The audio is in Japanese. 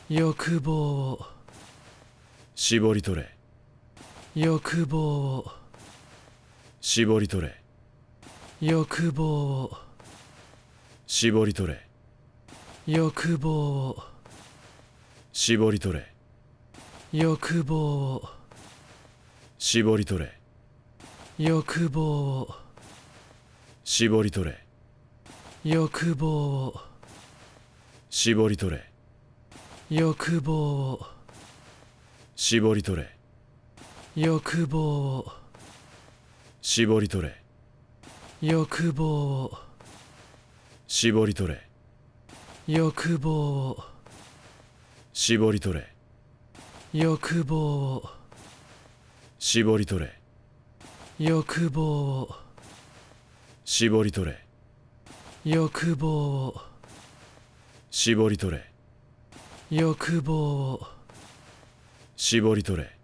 欲望、絞り取れ、欲望、絞り取れ、欲望、絞り取れ、欲望、絞り取れ、欲望、絞り取れ、欲望、絞り取れ、欲望、絞り取れ、欲望、絞り取れ、欲望、絞り取れ、欲望、絞り取れ、欲望、絞り取れ、欲望、絞り取れ、欲望、絞り取れ、欲望、絞り取れ、欲望、絞り取れ、